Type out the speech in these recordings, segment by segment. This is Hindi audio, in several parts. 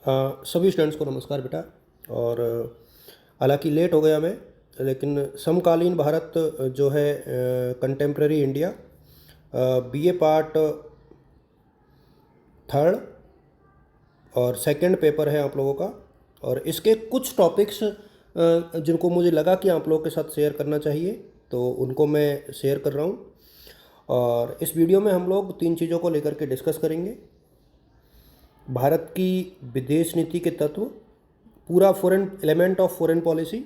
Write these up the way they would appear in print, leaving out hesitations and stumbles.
सभी स्टूडेंट्स को नमस्कार बेटा। और हालांकि लेट हो गया मैं, लेकिन समकालीन भारत जो है contemporary India BA part third और सेकंड पेपर है आप लोगों का। और इसके कुछ टॉपिक्स जिनको मुझे लगा कि आप लोगों के साथ शेयर करना चाहिए, तो उनको मैं शेयर कर रहा हूँ। और इस वीडियो में हम लोग 3 चीज़ों को लेकर के डिस्कस करेंगे। भारत की विदेश नीति के तत्व, पूरा foreign element of foreign policy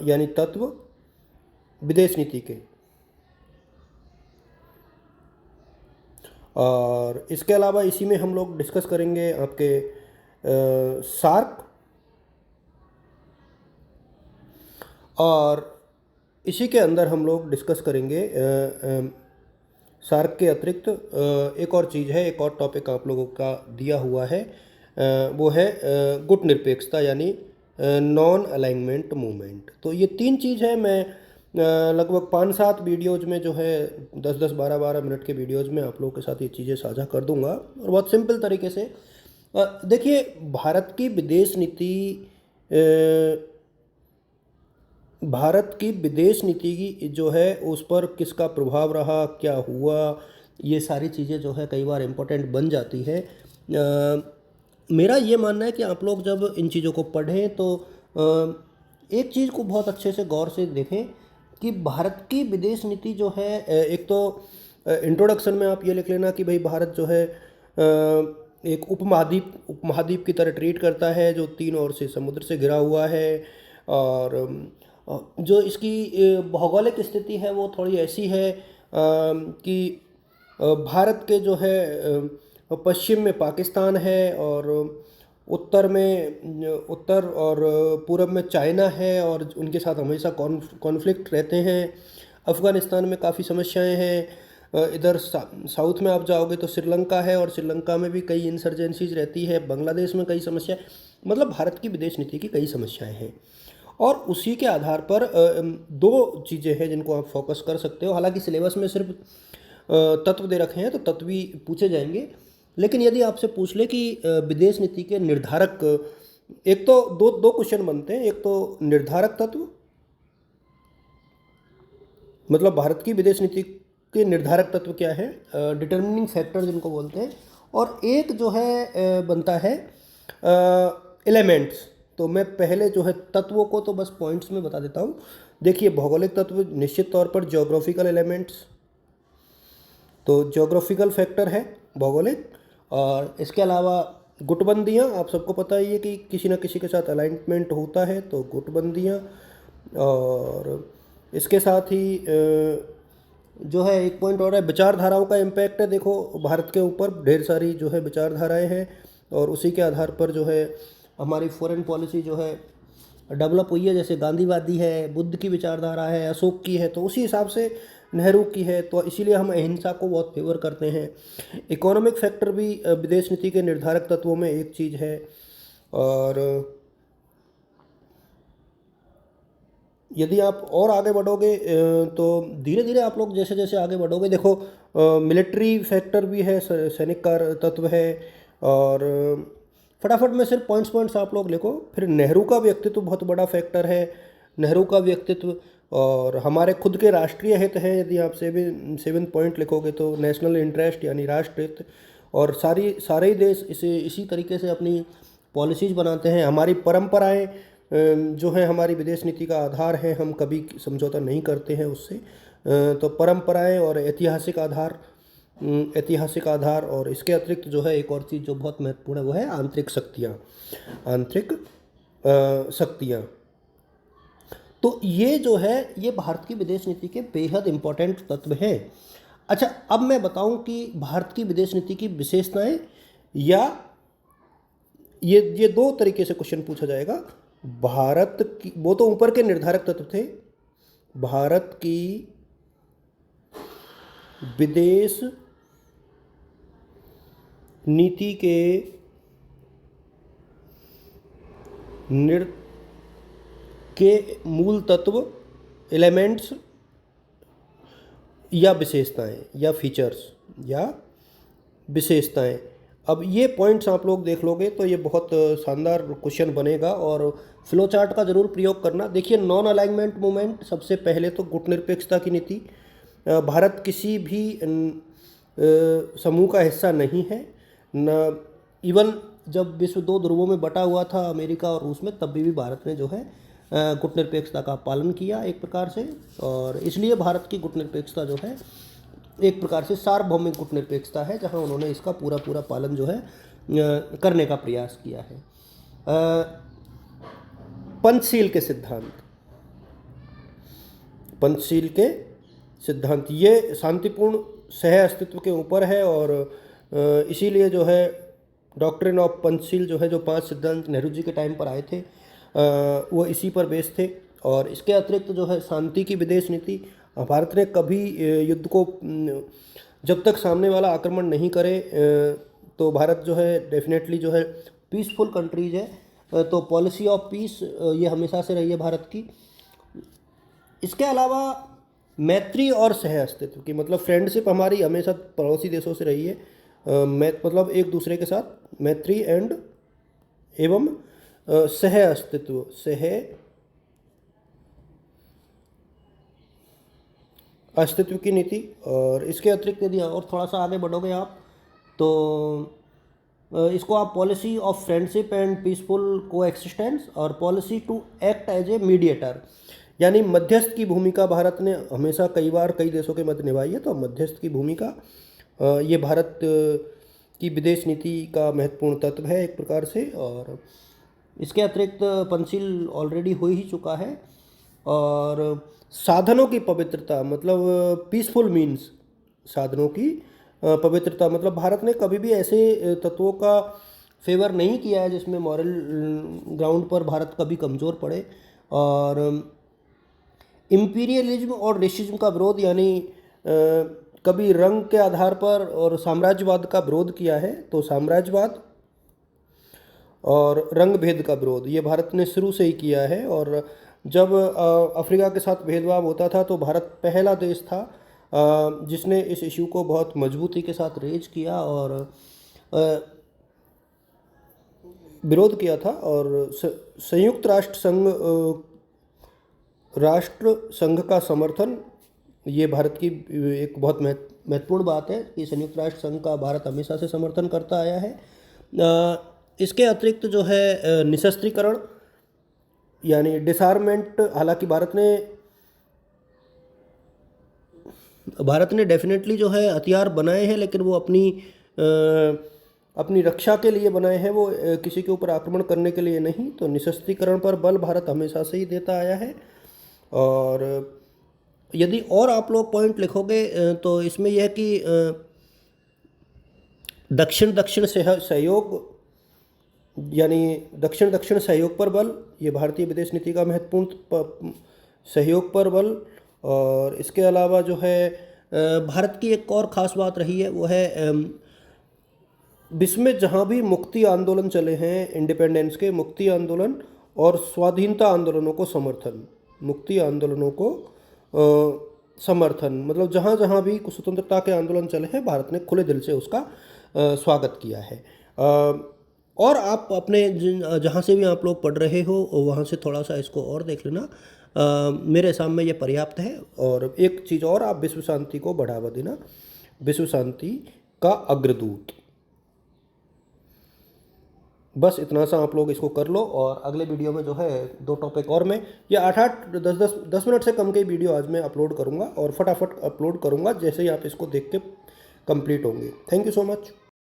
यानी तत्व विदेश नीति के। और इसके अलावा इसी में हम लोग डिस्कस करेंगे आपके सार्क, और इसी के अंदर हम लोग डिस्कस करेंगे सार्क के अतिरिक्त एक और चीज़ है, एक और टॉपिक आप लोगों का दिया हुआ है, वो है गुट निरपेक्षता यानी नॉन अलाइनमेंट मूवमेंट। तो ये 3 चीज़ है। मैं लगभग 5-7 वीडियोज़ में जो है 10-10, 12-12 मिनट के वीडियोज़ में आप लोगों के साथ ये चीज़ें साझा कर दूंगा। और बहुत सिंपल तरीके से देखिए, भारत की विदेश नीति भारत की विदेश नीति की जो है उस पर किसका प्रभाव रहा, क्या हुआ, ये सारी चीज़ें जो है कई बार इम्पोर्टेंट बन जाती है। मेरा ये मानना है कि आप लोग जब इन चीज़ों को पढ़ें तो एक चीज़ को बहुत अच्छे से गौर से देखें कि भारत की विदेश नीति जो है, एक तो इंट्रोडक्शन में आप ये लिख लेना कि भाई भारत जो है एक उपमहाद्वीप की तरह ट्रीट करता है जो 3 ओर से समुद्र से घिरा हुआ है। और जो इसकी भौगोलिक स्थिति है वो थोड़ी ऐसी है कि भारत के जो है पश्चिम में पाकिस्तान है, और उत्तर और पूरब में चाइना है, और उनके साथ हमेशा कॉन्फ्लिक्ट रहते हैं। अफ़गानिस्तान में काफ़ी समस्याएं हैं। इधर साउथ में आप जाओगे तो श्रीलंका है, और श्रीलंका में भी कई इंसर्जेंसीज रहती है। बांग्लादेश में कई समस्याएं, मतलब भारत की विदेश नीति की कई समस्याएं हैं। और उसी के आधार पर 2 चीज़ें हैं जिनको आप फोकस कर सकते हो। हालांकि सिलेबस में सिर्फ तत्व दे रखे हैं तो तत्व भी पूछे जाएंगे, लेकिन यदि आपसे पूछ ले कि विदेश नीति के निर्धारक, एक तो दो क्वेश्चन बनते हैं। एक तो निर्धारक तत्व, मतलब भारत की विदेश नीति के निर्धारक तत्व क्या है, डिटर्मिनिंग फैक्टर जिनको बोलते हैं। और एक जो है बनता है एलिमेंट्स। तो मैं पहले जो है तत्वों को तो बस पॉइंट्स में बता देता हूँ। देखिए, भौगोलिक तत्व निश्चित तौर पर ज्योग्राफिकल एलिमेंट्स, तो ज्योग्राफिकल फैक्टर है भौगोलिक। और इसके अलावा गुटबंदियाँ, आप सबको पता ही है कि किसी न किसी के साथ अलाइनमेंट होता है तो गुटबंदियाँ। और इसके साथ ही जो है एक पॉइंट और है, विचारधाराओं का इम्पैक्ट है। देखो, भारत के ऊपर ढेर सारी जो है विचारधाराएं हैं, और उसी के आधार पर जो है हमारी फॉरेन पॉलिसी जो है डेवलप हुई है। जैसे गांधीवादी है, बुद्ध की विचारधारा है, अशोक की है, तो उसी हिसाब से नेहरू की है। तो इसीलिए हम अहिंसा को बहुत फेवर करते हैं। इकोनॉमिक फैक्टर भी विदेश नीति के निर्धारक तत्वों में एक चीज़ है। और यदि आप और आगे बढ़ोगे तो धीरे धीरे आप लोग जैसे जैसे आगे बढ़ोगे, देखो मिलिट्री फैक्टर भी है, सैनिक का तत्व है। और फटाफट में सिर्फ पॉइंट्स आप लोग लिखो। फिर नेहरू का व्यक्तित्व बहुत बड़ा फैक्टर है, नेहरू का व्यक्तित्व। और हमारे खुद के राष्ट्रीय हित हैं, यदि आप 7 पॉइंट लिखोगे तो नेशनल इंटरेस्ट यानी राष्ट्र हित। और सारे ही देश इसी तरीके से अपनी पॉलिसीज़ बनाते हैं। हमारी परंपराएं जो है हमारी विदेश नीति का आधार है, हम कभी समझौता नहीं करते हैं उससे। तो परंपराएं और ऐतिहासिक आधार, और इसके अतिरिक्त जो है एक और चीज़ जो बहुत महत्वपूर्ण है वो है आंतरिक शक्तियाँ। तो ये जो है ये भारत की विदेश नीति के बेहद इम्पोर्टेंट तत्व हैं। अच्छा, अब मैं बताऊं कि भारत की विदेश नीति की विशेषताएं, या ये 2 तरीके से क्वेश्चन पूछा जाएगा। भारत की, वो तो ऊपर के निर्धारक तत्व थे, भारत की विदेश नीति के मूल तत्व, एलिमेंट्स या विशेषताएं या फीचर्स या विशेषताएं। अब ये पॉइंट्स आप लोग देख लोगे तो ये बहुत शानदार क्वेश्चन बनेगा, और फ्लो चार्ट का ज़रूर प्रयोग करना। देखिए, नॉन अलाइनमेंट मूवमेंट, सबसे पहले तो गुटनिरपेक्षता की नीति। भारत किसी भी समूह का हिस्सा नहीं है न। इवन जब विश्व दो ध्रुवों में बटा हुआ था अमेरिका और रूस में, तब भी भारत ने जो है गुटनिरपेक्षता का पालन किया एक प्रकार से, और इसलिए भारत की गुटनिरपेक्षता जो है एक प्रकार से सार्वभौमिक गुटनिरपेक्षता है, जहां उन्होंने इसका पूरा पूरा पालन जो है करने का प्रयास किया है। पंचशील के सिद्धांत, पंचशील के सिद्धांत ये शांतिपूर्ण सह अस्तित्व के ऊपर है, और इसीलिए जो है डॉक्ट्रिन ऑफ पंचशील जो है, जो 5 सिद्धांत नेहरू जी के टाइम पर आए थे, वो इसी पर बेस्ड थे। और इसके अतिरिक्त जो है शांति की विदेश नीति, भारत ने कभी युद्ध को, जब तक सामने वाला आक्रमण नहीं करे तो भारत जो है डेफिनेटली जो है पीसफुल कंट्रीज है, तो पॉलिसी ऑफ पीस ये हमेशा से रही है भारत की। इसके अलावा मैत्री और सह अस्तित्व की, मतलब फ्रेंडशिप हमारी हमेशा पड़ोसी देशों से रही है, मतलब एक दूसरे के साथ मैत्री एंड एवं सह अस्तित्व, सह अस्तित्व की नीति। और इसके अतिरिक्त यदि और थोड़ा सा आगे बढ़ोगे आप, तो इसको आप policy of friendship and peaceful coexistence और policy to act as a mediator, यानी मध्यस्थ की भूमिका भारत ने हमेशा कई बार कई देशों के मध्य निभाई है। तो मध्यस्थ की भूमिका ये भारत की विदेश नीति का महत्वपूर्ण तत्व है एक प्रकार से। और इसके अतिरिक्त पंचशील ऑलरेडी हो ही चुका है। और साधनों की पवित्रता, मतलब पीसफुल मीन्स, साधनों की पवित्रता, मतलब भारत ने कभी भी ऐसे तत्वों का फेवर नहीं किया है जिसमें मॉरल ग्राउंड पर भारत कभी कमज़ोर पड़े। और इम्पीरियलिज्म और रेसिज्म का विरोध, यानी कभी रंग के आधार पर और साम्राज्यवाद का विरोध किया है, तो साम्राज्यवाद और रंग भेद का विरोध ये भारत ने शुरू से ही किया है। और जब अफ्रीका के साथ भेदभाव होता था, तो भारत पहला देश था जिसने इस इशू को बहुत मजबूती के साथ रेज किया और विरोध किया था। और संयुक्त राष्ट्र संघ का समर्थन, ये भारत की एक बहुत महत्वपूर्ण बात है कि संयुक्त राष्ट्र संघ का भारत हमेशा से समर्थन करता आया है। इसके अतिरिक्त जो है निशस्त्रीकरण यानी डिसआर्मेंट, हालांकि भारत ने डेफिनेटली जो है हथियार बनाए हैं, लेकिन वो अपनी रक्षा के लिए बनाए हैं, वो किसी के ऊपर आक्रमण करने के लिए नहीं। तो निशस्त्रीकरण पर बल भारत हमेशा से ही देता आया है। और यदि और आप लोग पॉइंट लिखोगे तो इसमें यह है कि दक्षिण दक्षिण सहयोग, यानी दक्षिण दक्षिण सहयोग पर बल, ये भारतीय विदेश नीति का महत्वपूर्ण सहयोग पर बल। और इसके अलावा जो है भारत की एक और ख़ास बात रही है, वो है विश्व में जहाँ भी मुक्ति आंदोलन चले हैं, इंडिपेंडेंस के मुक्ति आंदोलन और स्वाधीनता आंदोलनों को समर्थन, मुक्ति आंदोलनों को समर्थन, मतलब जहाँ जहाँ भी स्वतंत्रता के आंदोलन चले हैं, भारत ने खुले दिल से उसका स्वागत किया है। और आप अपने जहाँ से भी आप लोग पढ़ रहे हो वहाँ से थोड़ा सा इसको और देख लेना, मेरे सामने ये पर्याप्त है। और एक चीज़ और, आप विश्व शांति को बढ़ावा देना, विश्व शांति का अग्रदूत, बस इतना सा आप लोग इसको कर लो। और अगले वीडियो में जो है 2 टॉपिक और मैं, ये 8-8 10 मिनट से कम के वीडियो आज मैं अपलोड करूँगा और फटाफट अपलोड करूँगा जैसे ही आप इसको देख के कंप्लीट होंगे। Thank you so much.